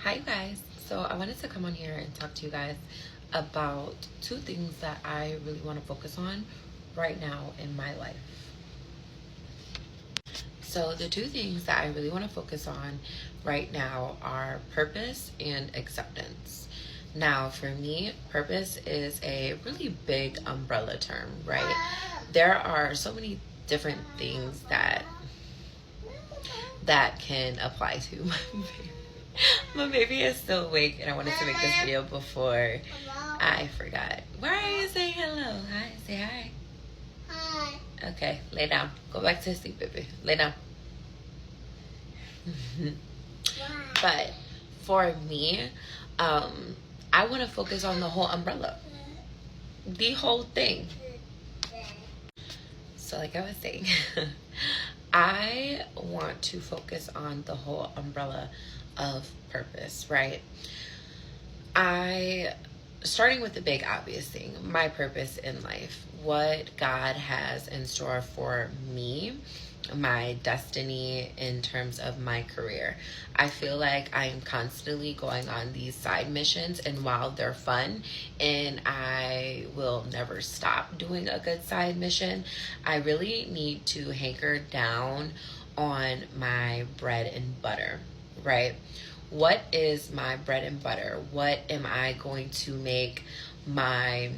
Hi, you guys. So, I wanted to come on here and talk to you guys about two things that I really want to focus on right now in my life. So, the two things that I really want to focus on right now are purpose and acceptance. Now, for me, purpose is a really big umbrella term, right? There are so many different things that can apply to my baby. My baby is still awake, and I wanted to make this video before I forgot. Why are you saying hello? Hi, say hi. Hi. Okay, lay down. Go back to sleep, baby. Lay down. But for me, I want to focus on the whole umbrella, the whole thing. So, like I was saying, I want to focus on the whole umbrella of purpose, right? Starting with the big obvious thing, my purpose in life, what God has in store for me, my destiny in terms of my career. I feel like I am constantly going on these side missions, and while they're fun and I will never stop doing a good side mission, I really need to hanker down on my bread and butter, right? What is my bread and butter? What am I going to make my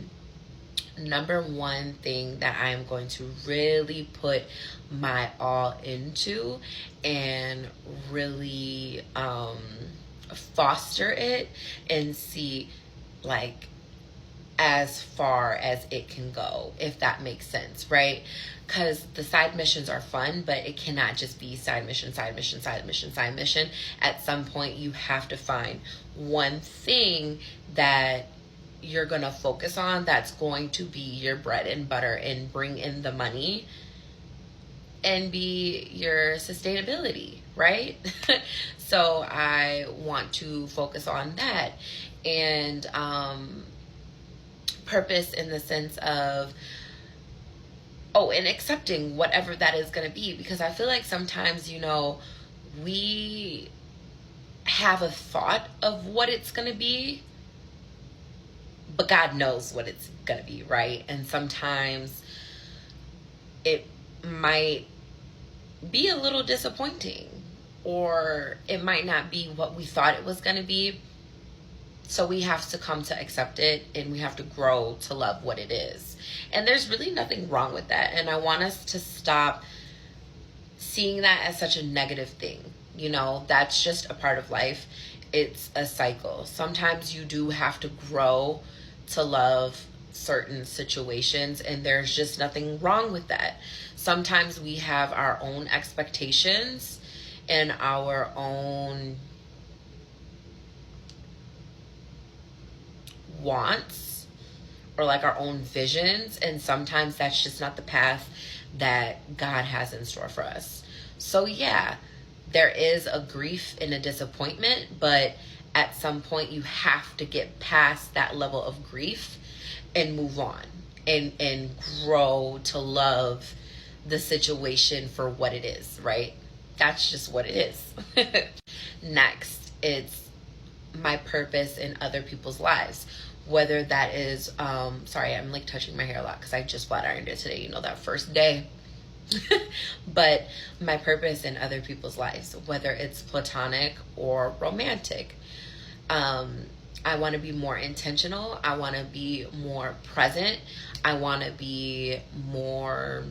number one thing that I'm going to really put my all into and really foster it and see like as far as it can go, if that makes sense, right? Because the side missions are fun, but it cannot just be side mission, side mission, side mission, side mission. At some point, you have to find one thing that you're going to focus on that's going to be your bread and butter and bring in the money and be your sustainability, right? So I want to focus on that. And purpose in the sense of, and accepting whatever that is going to be. Because I feel like sometimes, we have a thought of what it's going to be, but God knows what it's going to be, right? And sometimes it might be a little disappointing, or it might not be what we thought it was going to be. So we have to come to accept it, and we have to grow to love what it is. And there's really nothing wrong with that. And I want us to stop seeing that as such a negative thing. That's just a part of life. It's a cycle. Sometimes you do have to grow to love certain situations, and there's just nothing wrong with that. Sometimes we have our own expectations and our own wants, or like our own visions, and sometimes that's just not the path that God has in store for us. So yeah, there is a grief and a disappointment, but at some point you have to get past that level of grief and move on and grow to love the situation for what it is, right? That's just what it is. Next, it's my purpose in other people's lives. Whether that is, sorry, I'm like touching my hair a lot because I just flat ironed it today, that first day. But my purpose in other people's lives, whether it's platonic or romantic. I want to be more intentional. I want to be more present. I want to be more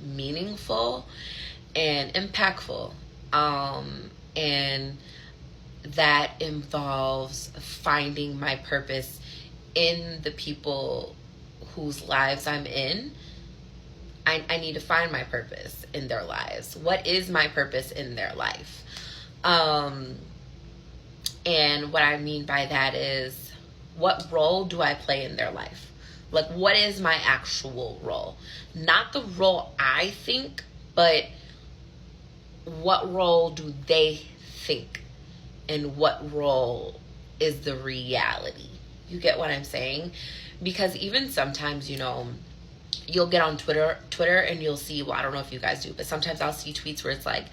meaningful and impactful. And that involves finding my purpose in the people whose lives I'm in. I need to find my purpose in their lives. What is my purpose in their life? And what I mean by that is, what role do I play in their life? Like, what is my actual role? Not the role I think, but what role do they think? And what role is the reality? You get what I'm saying? Because even sometimes, you'll get on Twitter and you'll see, well, I don't know if you guys do, but sometimes I'll see tweets where it's like,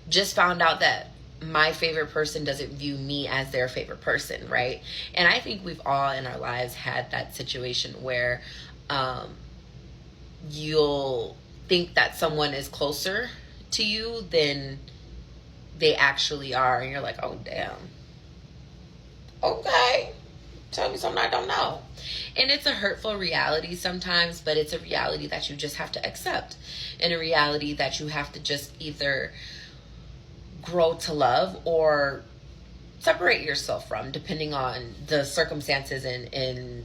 just found out that my favorite person doesn't view me as their favorite person, right? And I think we've all in our lives had that situation where you'll think that someone is closer to you than they actually are, and you're like, oh damn, okay, tell me something I don't know. And it's a hurtful reality sometimes, but it's a reality that you just have to accept, and a reality that you have to just either grow to love or separate yourself from, depending on the circumstances and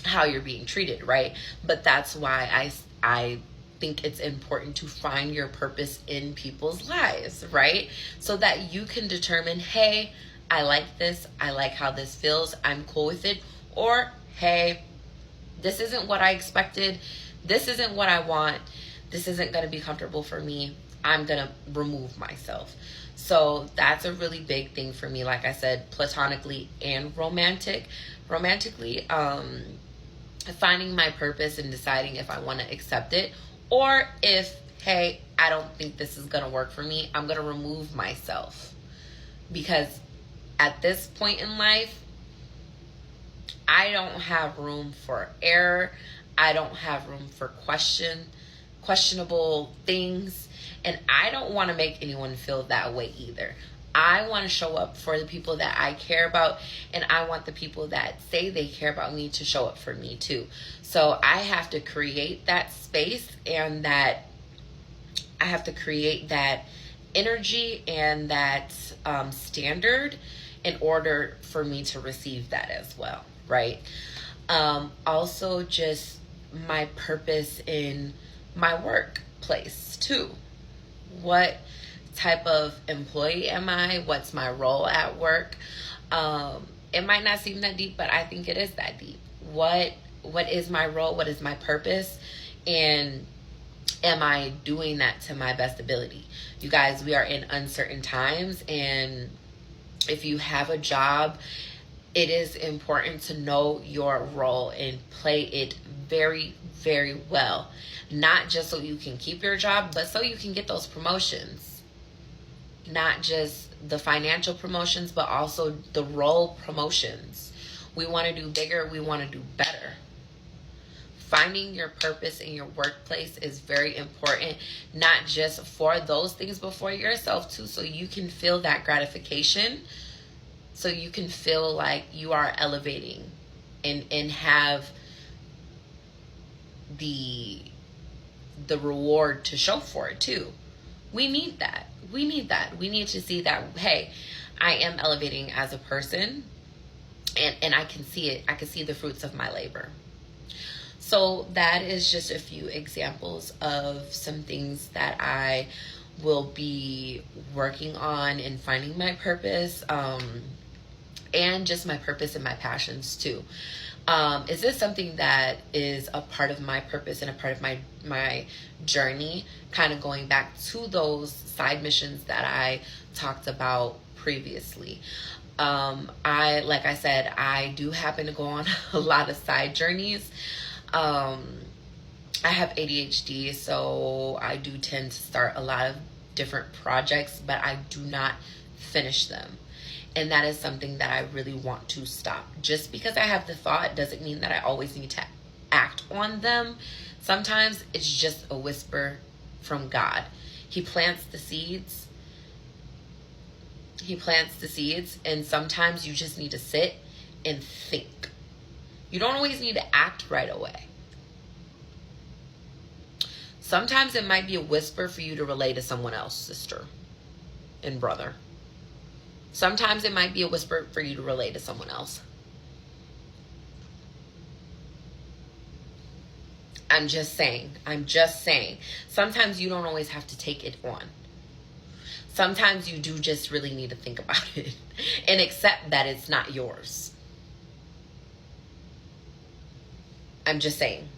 how you're being treated, right? But that's why I think it's important to find your purpose in people's lives, right? So that you can determine, hey, I like this, I like how this feels, I'm cool with it, or hey, this isn't what I expected, this isn't what I want, this isn't going to be comfortable for me, I'm going to remove myself. So that's a really big thing for me, like I said, platonically and romantically, finding my purpose and deciding if I want to accept it, or if, hey, I don't think this is going to work for me, I'm going to remove myself. Because at this point in life, I don't have room for error. I don't have room for questionable things. And I don't want to make anyone feel that way either. I want to show up for the people that I care about, and I want the people that say they care about me to show up for me too. So I have to create that space, and that I have to create that energy and that standard in order for me to receive that as well, right? Also, just my purpose in my workplace too. What type of employee am I? What's my role at work? It might not seem that deep, but I think it is that deep. What is my role? What is my purpose? And am I doing that to my best ability? You guys, we are in uncertain times, and if you have a job, it is important to know your role and play it very, very well. Not just so you can keep your job, but so you can get those promotions. Not just the financial promotions, but also the role promotions. We want to do bigger. We want to do better. Finding your purpose in your workplace is very important, not just for those things, but for yourself too, so you can feel that gratification, so you can feel like you are elevating and have the reward to show for it too. We need that. We need to see that, hey, I am elevating as a person, and I can see it. I can see the fruits of my labor. So that is just a few examples of some things that I will be working on in finding my purpose, and just my purpose and my passions too. Is this something that is a part of my purpose and a part of my journey, kind of going back to those side missions that I talked about previously? Like I said, I do happen to go on a lot of side journeys. I have ADHD, so I do tend to start a lot of different projects, but I do not finish them. And that is something that I really want to stop. Just because I have the thought doesn't mean that I always need to act on them. Sometimes it's just a whisper from God. He plants the seeds. And sometimes you just need to sit and think. You don't always need to act right away. Sometimes it might be a whisper for you to relay to someone else, sister and brother. Sometimes it might be a whisper for you to relay to someone else. I'm just saying. Sometimes you don't always have to take it on. Sometimes you do just really need to think about it and accept that it's not yours. I'm just saying.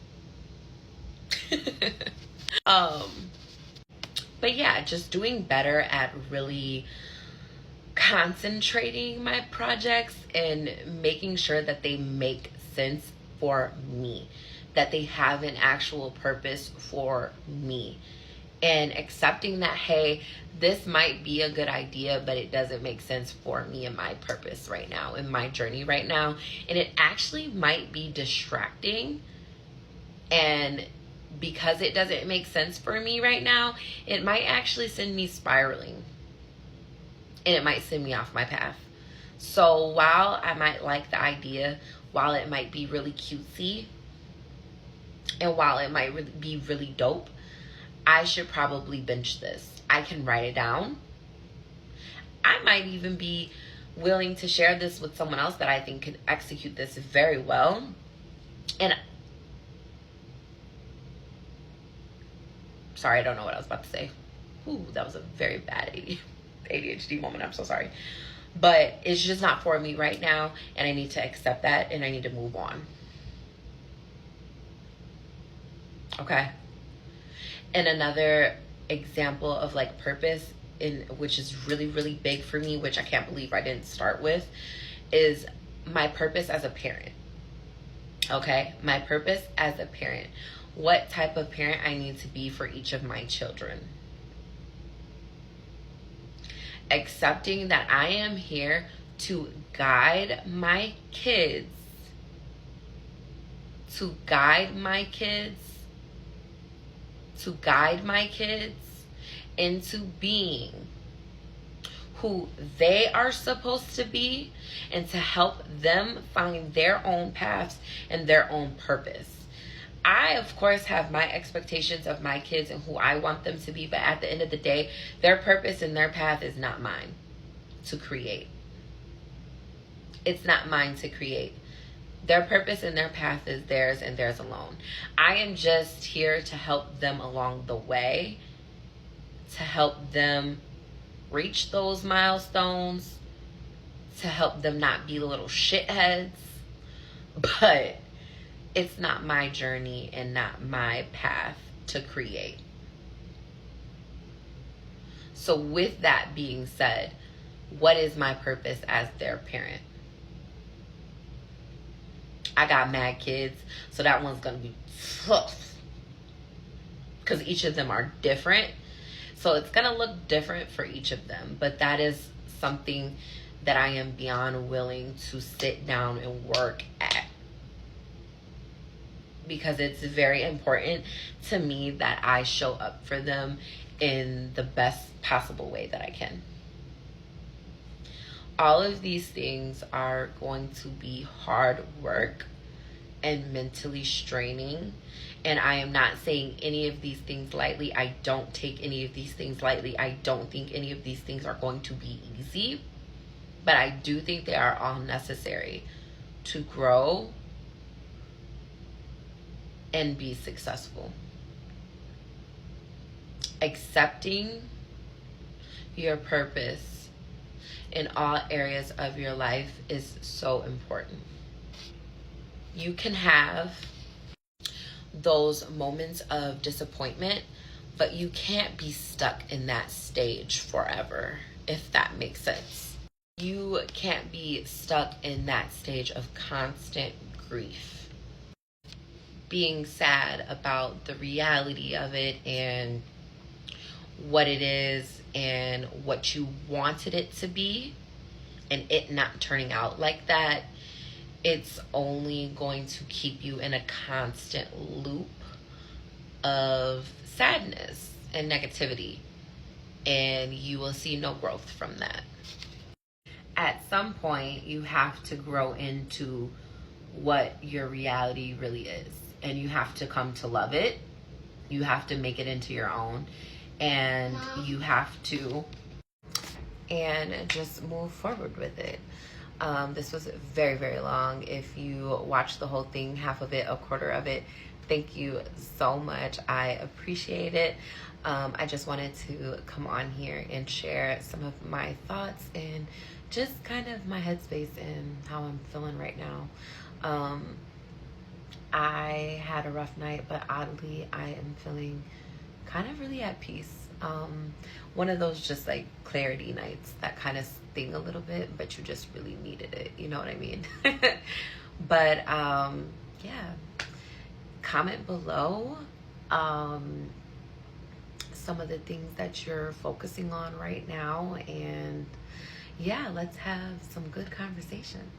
But yeah, just doing better at really concentrating my projects and making sure that they make sense for me, that they have an actual purpose for me. and accepting that, hey, this might be a good idea, but it doesn't make sense for me and my purpose right now, in my journey right now. And it actually might be distracting. And because it doesn't make sense for me right now, it might actually send me spiraling. And it might send me off my path. So while I might like the idea, while it might be really cutesy, and while it might be really dope, I should probably binge this. I can write it down. I might even be willing to share this with someone else that I think could execute this very well. And sorry, I don't know what I was about to say. Ooh, that was a very bad ADHD moment. I'm so sorry. But it's just not for me right now, and I need to accept that, and I need to move on. Okay? And another example of like purpose, which is really, really big for me, which I can't believe I didn't start with, is my purpose as a parent. Okay? My purpose as a parent. What type of parent I need to be for each of my children. Accepting that I am here to guide my kids. To guide my kids into being who they are supposed to be, and to help them find their own paths and their own purpose. I, of course, have my expectations of my kids and who I want them to be, but at the end of the day, their purpose and their path is not mine to create. It's not mine to create. Their purpose and their path is theirs and theirs alone. I am just here to help them along the way, to help them reach those milestones, to help them not be little shitheads. But it's not my journey and not my path to create. So with that being said, what is my purpose as their parent? I got mad kids, so that one's going to be tough. Because each of them are different. So it's going to look different for each of them. But that is something that I am beyond willing to sit down and work at. Because it's very important to me that I show up for them in the best possible way that I can. All of these things are going to be hard work and mentally straining. And I am not saying any of these things lightly. I don't take any of these things lightly. I don't think any of these things are going to be easy. But I do think they are all necessary to grow and be successful. Accepting your purpose in all areas of your life is so important. You can have those moments of disappointment, but you can't be stuck in that stage forever, if that makes sense. You can't be stuck in that stage of constant grief, being sad about the reality of it and what it is and what you wanted it to be, and it not turning out like that. It's only going to keep you in a constant loop of sadness and negativity, and you will see no growth from that. At some point, you have to grow into what your reality really is, and you have to come to love it. You have to make it into your own, and you have to just move forward with it. This was very, very long. If you watched the whole thing, half of it, a quarter of it, thank you so much. I appreciate it. I just wanted to come on here and share some of my thoughts and just kind of my headspace and how I'm feeling right now. I had a rough night, but oddly, I am feeling kind of really at peace. One of those just like clarity nights that kind of sting a little bit, but you just really needed it. You know what I mean? But yeah, comment below some of the things that you're focusing on right now. And yeah, let's have some good conversations.